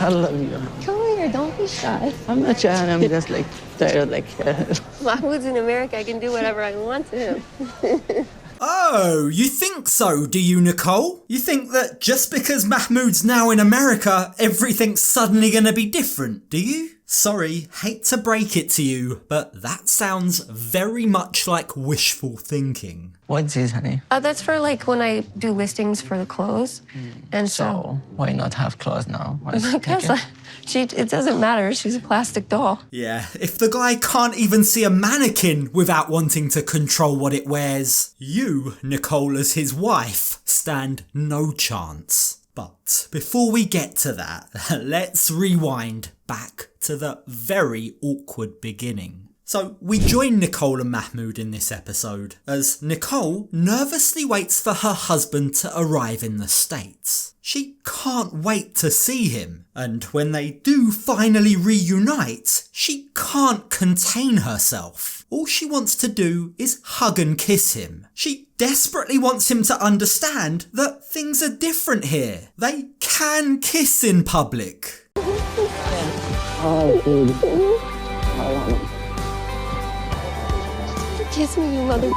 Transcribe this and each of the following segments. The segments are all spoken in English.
I love you. Come here, don't be shy. I'm not shy, I'm just like tired, like. Mahmoud's in America, I can do whatever I want to him. Oh, you think so, do you, Nicole? You think that just because Mahmoud's now in America, everything's suddenly gonna be different, do you? Sorry, hate to break it to you, but that sounds very much like wishful thinking. What's this, honey? That's for like when I do listings for the clothes. And So, why not have clothes now? because it doesn't matter, she's a plastic doll. Yeah, if the guy can't even see a mannequin without wanting to control what it wears, you, Nicole, as his wife, stand no chance. But before we get to that, let's rewind back to the very awkward beginning. So we join Nicole and Mahmoud in this episode as Nicole nervously waits for her husband to arrive in the States. She can't wait to see him, and when they do finally reunite, she can't contain herself. All she wants to do is hug and kiss him. She desperately wants him to understand that things are different here. They can kiss in public. Oh, baby. Kiss me, you mother.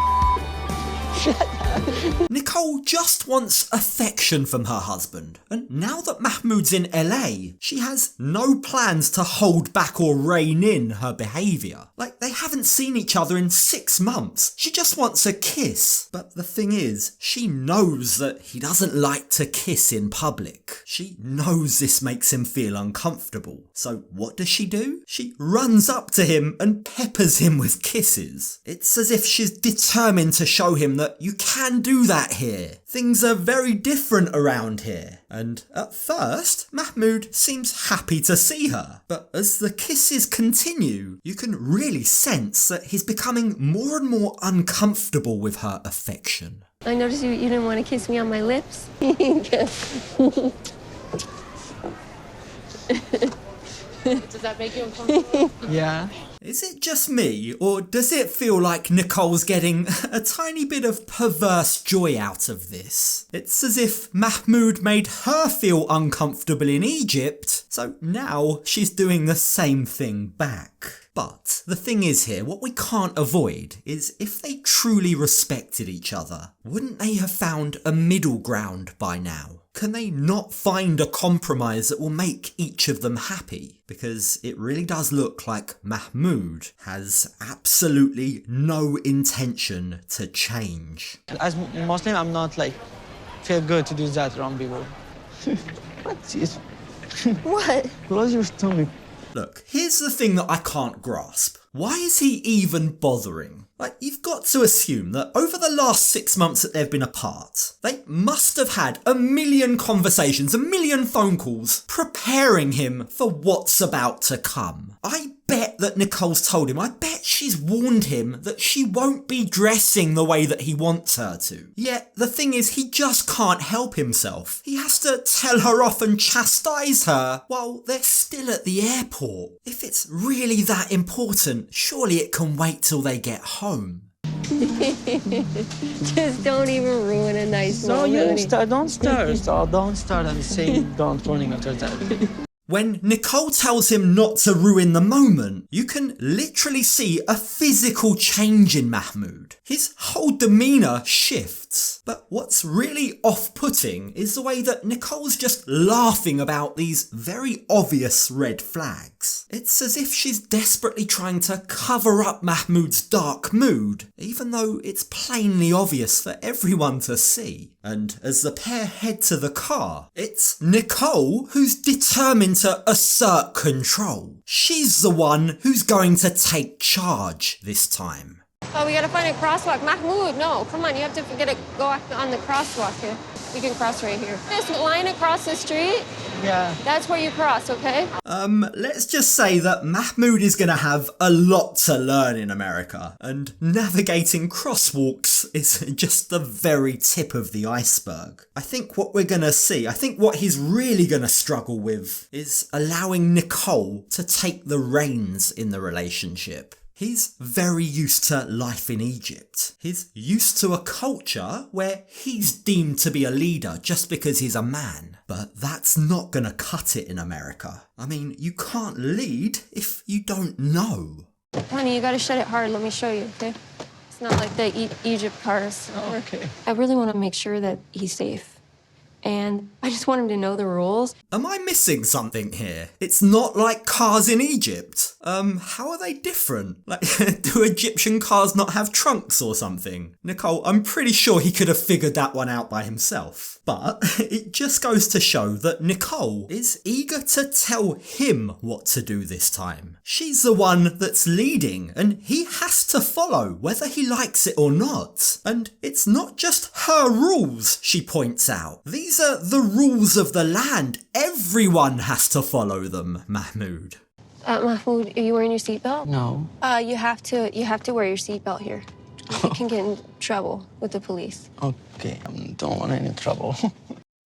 Nicole just wants affection from her husband, and now that Mahmoud's in LA, she has no plans to hold back or rein in her behaviour. Like, they haven't seen each other in 6 months. She just wants a kiss. But the thing is, she knows that he doesn't like to kiss in public. She knows this makes him feel uncomfortable. So what does she do? She runs up to him and peppers him with kisses. It's as if she's determined to show him that you can do that here. Things are very different around here. And at first, Mahmoud seems happy to see her. But as the kisses continue, you can really sense that he's becoming more and more uncomfortable with her affection. I noticed you didn't want to kiss me on my lips. Does that make you uncomfortable? Yeah. Is it just me, or does it feel like Nicole's getting a tiny bit of perverse joy out of this? It's as if Mahmoud made her feel uncomfortable in Egypt, so now she's doing the same thing back. But the thing is here, what we can't avoid is if they truly respected each other, wouldn't they have found a middle ground by now? Can they not find a compromise that will make each of them happy? Because it really does look like Mahmoud has absolutely no intention to change. As Muslim, I'm not like, feel good to do that around people. What's this? What? Close your stomach. Look, here's the thing that I can't grasp. Why is he even bothering? Like, you've got to assume that over the last 6 months that they've been apart, they must have had a million conversations, a million phone calls, preparing him for what's about to come. I bet that Nicole's told him, I bet she's warned him that she won't be dressing the way that he wants her to. Yet, the thing is, he just can't help himself. He has to tell her off and chastise her while they're still at the airport. If it's really that important, surely it can wait till they get home. Just don't even ruin a nice So moment. don't start and say don't running after that. When Nicole tells him not to ruin the moment, you can literally see a physical change in Mahmoud. His whole demeanour shifts. But what's really off-putting is the way that Nicole's just laughing about these very obvious red flags. It's as if she's desperately trying to cover up Mahmoud's dark mood, even though it's plainly obvious for everyone to see. And as the pair head to the car, it's Nicole who's determined to assert control. She's the one who's going to take charge this time. Oh, we gotta find a crosswalk. Mahmoud, no, come on, you have to go on the crosswalk here. We can cross right here. This line across the street, Yeah. that's where you cross, okay? Let's just say that Mahmoud is going to have a lot to learn in America, and navigating crosswalks is just the very tip of the iceberg. I think what he's really going to struggle with is allowing Nicole to take the reins in the relationship. He's very used to life in Egypt. He's used to a culture where he's deemed to be a leader just because he's a man. But that's not gonna cut it in America. I mean, you can't lead if you don't know. Honey, you gotta shut it hard. Let me show you, okay? It's not like the Egypt cars. Oh, okay. I really want to make sure that he's safe. And I just want him to know the rules. Am I missing something here? It's not like cars in Egypt. How are they different? Like, do Egyptian cars not have trunks or something? Nicole, I'm pretty sure he could have figured that one out by himself. But it just goes to show that Nicole is eager to tell him what to do this time. She's the one that's leading, and he has to follow whether he likes it or not. And it's not just her rules, she points out. These are the rules of the land. Everyone has to follow them, Mahmoud. Mahmoud, are you wearing your seatbelt? No. You have to wear your seatbelt here. You can get in trouble with the police. Okay, I don't want any trouble.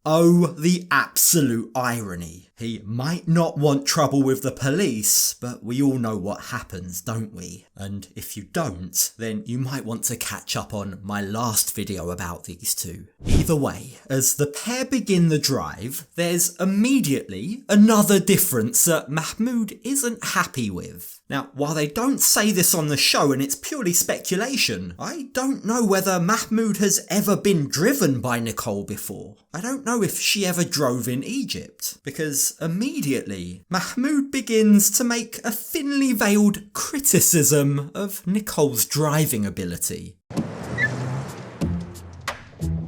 Oh, the absolute irony. He might not want trouble with the police, but we all know what happens, don't we? And if you don't, then you might want to catch up on my last video about these two. Either way, as the pair begin the drive, there's immediately another difference that Mahmoud isn't happy with. Now, while they don't say this on the show and it's purely speculation, I don't know whether Mahmoud has ever been driven by Nicole before. I don't know if she ever drove in Egypt, because immediately Mahmoud begins to make a thinly veiled criticism of Nicole's driving ability.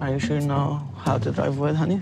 Are you sure you know how to drive well, honey?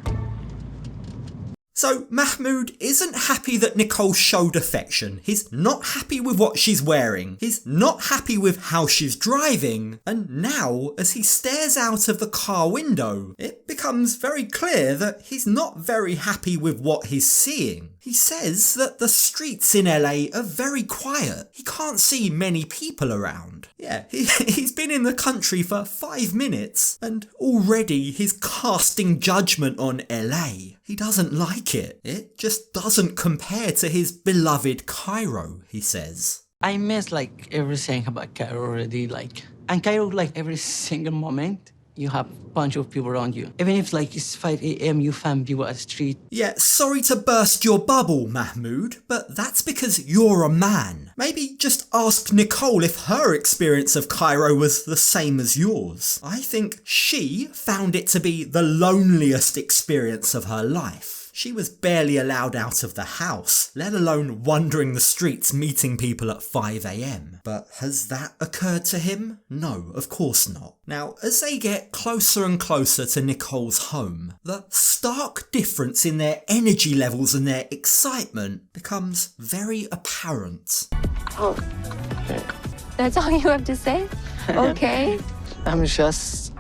So Mahmoud isn't happy that Nicole showed affection. He's not happy with what she's wearing. He's not happy with how she's driving. And now, as he stares out of the car window, it becomes very clear that he's not very happy with what he's seeing. He says that the streets in LA are very quiet. He can't see many people around. Yeah, he's been in the country for 5 minutes and already he's casting judgment on LA. He doesn't like it. It just doesn't compare to his beloved Cairo, he says. I miss like everything about Cairo already, and Cairo, every single moment you have a bunch of people around you. Even if it's 5 a.m. you find people at the street. Yeah, sorry to burst your bubble, Mahmoud, but that's because you're a man. Maybe just ask Nicole if her experience of Cairo was the same as yours. I think she found it to be the loneliest experience of her life. She was barely allowed out of the house, let alone wandering the streets meeting people at 5 a.m. But has that occurred to him? No, of course not. Now, as they get closer and closer to Nicole's home, the stark difference in their energy levels and their excitement becomes very apparent. Oh, that's all you have to say? Okay. I'm just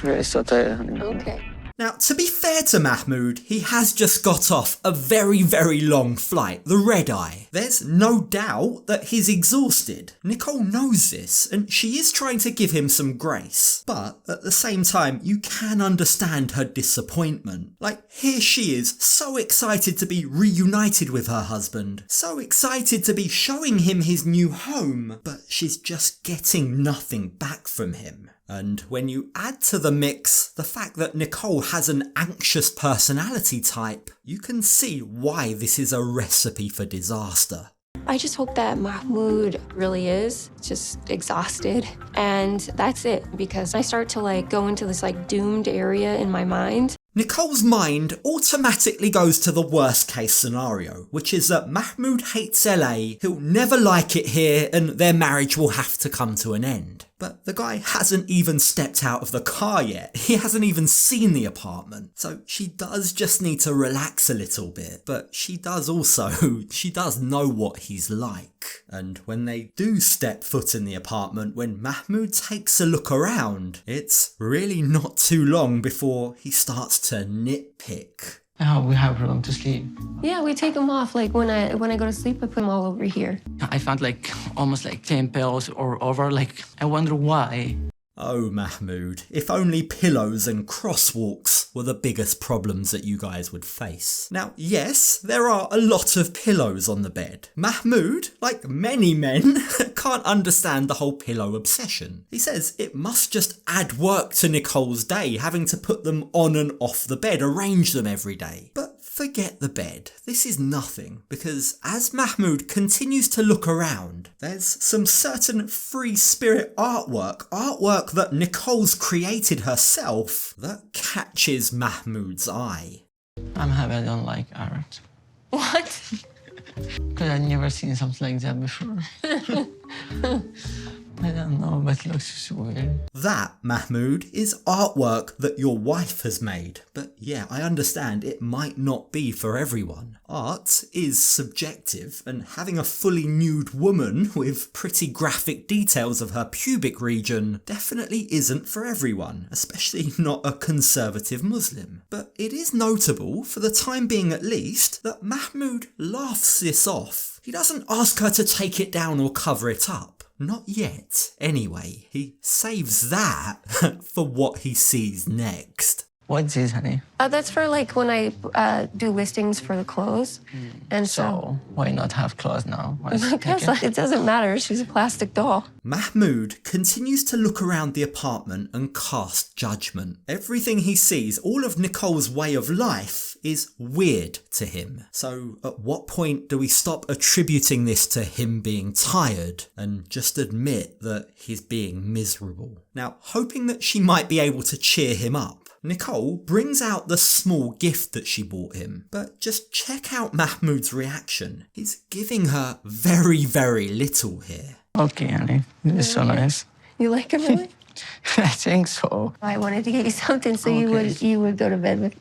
really so tired, honey. Okay. Now, to be fair to Mahmoud, he has just got off a very, very long flight, the red eye. There's no doubt that he's exhausted. Nicole knows this, and she is trying to give him some grace. But at the same time, you can understand her disappointment. Here she is, so excited to be reunited with her husband, so excited to be showing him his new home, but she's just getting nothing back from him. And when you add to the mix the fact that Nicole has an anxious personality type, you can see why this is a recipe for disaster. I just hope that Mahmoud really is just exhausted. And that's it, because I start to go into this doomed area in my mind. Nicole's mind automatically goes to the worst case scenario, which is that Mahmoud hates LA, he'll never like it here, and their marriage will have to come to an end. But the guy hasn't even stepped out of the car yet. He hasn't even seen the apartment. So she does just need to relax a little bit. But she does know what he's like. And when they do step foot in the apartment, when Mahmoud takes a look around, it's really not too long before he starts to nitpick. Oh, we have room to sleep. Yeah, we take them off. When I go to sleep, I put them all over here. I found almost 10 pillows or over. I wonder why. Oh, Mahmoud, if only pillows and crosswalks were the biggest problems that you guys would face. Now, yes, there are a lot of pillows on the bed. Mahmoud, like many men, can't understand the whole pillow obsession. He says it must just add work to Nicole's day, having to put them on and off the bed, arrange them every day. But forget the bed. This is nothing, because as Mahmoud continues to look around, there's some certain free spirit artwork that Nicole's created herself, that catches Mahmoud's eye. I'm happy I don't like art. What? Because I've never seen something like that before. I don't know, but it looks just weird. That, Mahmoud, is artwork that your wife has made. But yeah, I understand it might not be for everyone. Art is subjective, and having a fully nude woman with pretty graphic details of her pubic region definitely isn't for everyone, especially not a conservative Muslim. But it is notable, for the time being at least, that Mahmoud laughs this off. He doesn't ask her to take it down or cover it up. Not yet, anyway. He saves that for what he sees next. What's this, honey? That's for like when I do listings for the clothes. And So, why not have clothes now? because it doesn't matter. She's a plastic doll. Mahmoud continues to look around the apartment and cast judgment. Everything he sees, all of Nicole's way of life, is weird to him. So at what point do we stop attributing this to him being tired and just admit that he's being miserable? Now, hoping that she might be able to cheer him up, Nicole brings out the small gift that she bought him, but just check out Mahmoud's reaction. He's giving her very, very little here. Okay, honey. This is so nice. You like it, really? I think so. I wanted to get you something so you would go to bed with,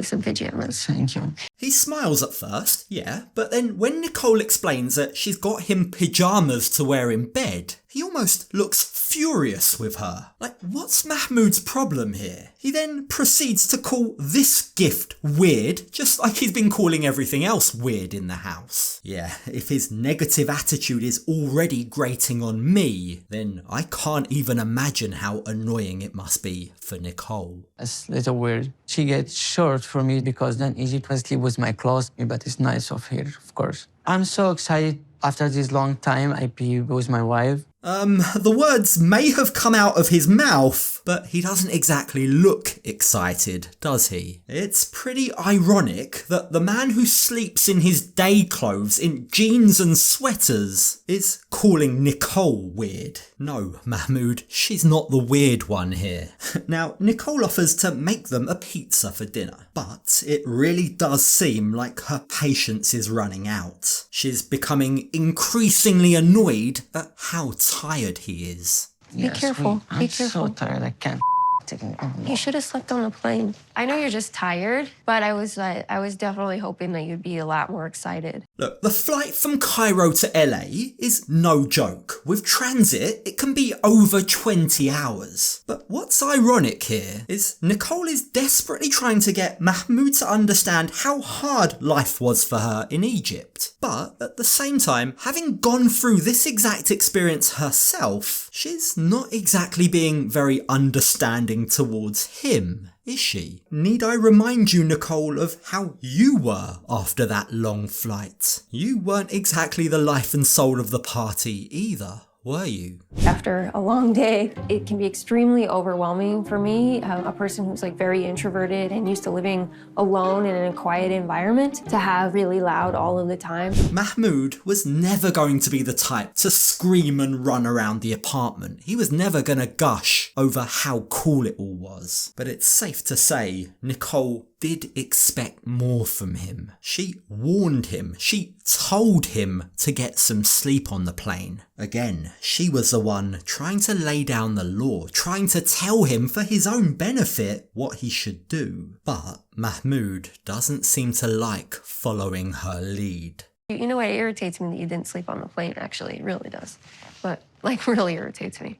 some pajamas. Thank you. He smiles at first, yeah, but then when Nicole explains that she's got him pyjamas to wear in bed, he almost looks furious with her. Like, what's Mahmoud's problem here? He then proceeds to call this gift weird, just like he's been calling everything else weird in the house. Yeah, if his negative attitude is already grating on me, then I can't even imagine how annoying it must be for Nicole. It's a little weird. She gets short for me because then Egypt can sleep with my clothes, but it's nice of her, of course. I'm so excited. After this long time, I pee with my wife. The words may have come out of his mouth, but he doesn't exactly look excited, does he? It's pretty ironic that the man who sleeps in his day clothes in jeans and sweaters is calling Nicole weird. No, Mahmoud, she's not the weird one here. Now, Nicole offers to make them a pizza for dinner, but it really does seem like her patience is running out. She's becoming increasingly annoyed at how tired he is. Be careful. I'm Be careful. so tired. I can't take it anymore. You should have slept on the plane. I know you're just tired, but I was definitely hoping that you'd be a lot more excited. Look, the flight from Cairo to LA is no joke. With transit, it can be over 20 hours. But what's ironic here is Nicole is desperately trying to get Mahmoud to understand how hard life was for her in Egypt. But at the same time, having gone through this exact experience herself, she's not exactly being very understanding towards him, is she? Need I remind you, Nicole, of how you were after that long flight? You weren't exactly the life and soul of the party either, were you? After a long day, it can be extremely overwhelming for me, a person who's like very introverted and used to living alone and in a quiet environment, to have really loud all of the time. Mahmoud was never going to be the type to scream and run around the apartment. He was never going to gush over how cool it all was. But it's safe to say Nicole did expect more from him. She warned him. She told him to get some sleep on the plane. Again, she was the one trying to lay down the law, trying to tell him for his own benefit what he should do. But Mahmoud doesn't seem to like following her lead. You know what? It irritates me that you didn't sleep on the plane, actually. It really does. But, really irritates me.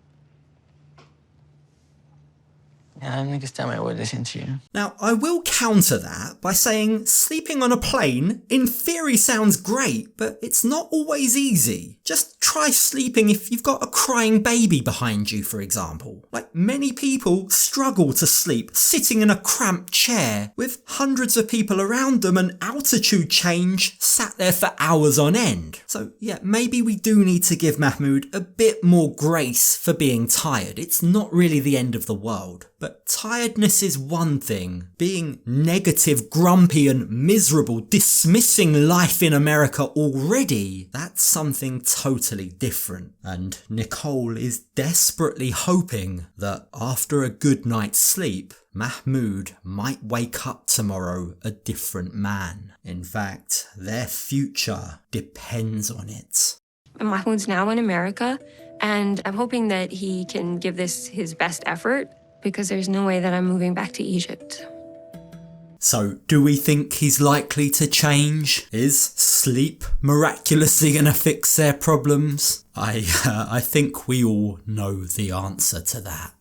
Yeah, next time I will listen to you. Now, I will counter that by saying sleeping on a plane in theory sounds great, but it's not always easy. Just try sleeping if you've got a crying baby behind you, for example. Like, many people struggle to sleep sitting in a cramped chair with hundreds of people around them and altitude change sat there for hours on end. So yeah, maybe we do need to give Mahmoud a bit more grace for being tired. It's not really the end of the world. But tiredness is one thing. Being negative, grumpy and miserable, dismissing life in America already, that's something totally different. And Nicole is desperately hoping that after a good night's sleep, Mahmoud might wake up tomorrow a different man. In fact, their future depends on it. Mahmoud's now in America, and I'm hoping that he can give this his best effort, because there's no way that I'm moving back to Egypt. So, do we think he's likely to change? Is sleep miraculously gonna fix their problems? I think we all know the answer to that.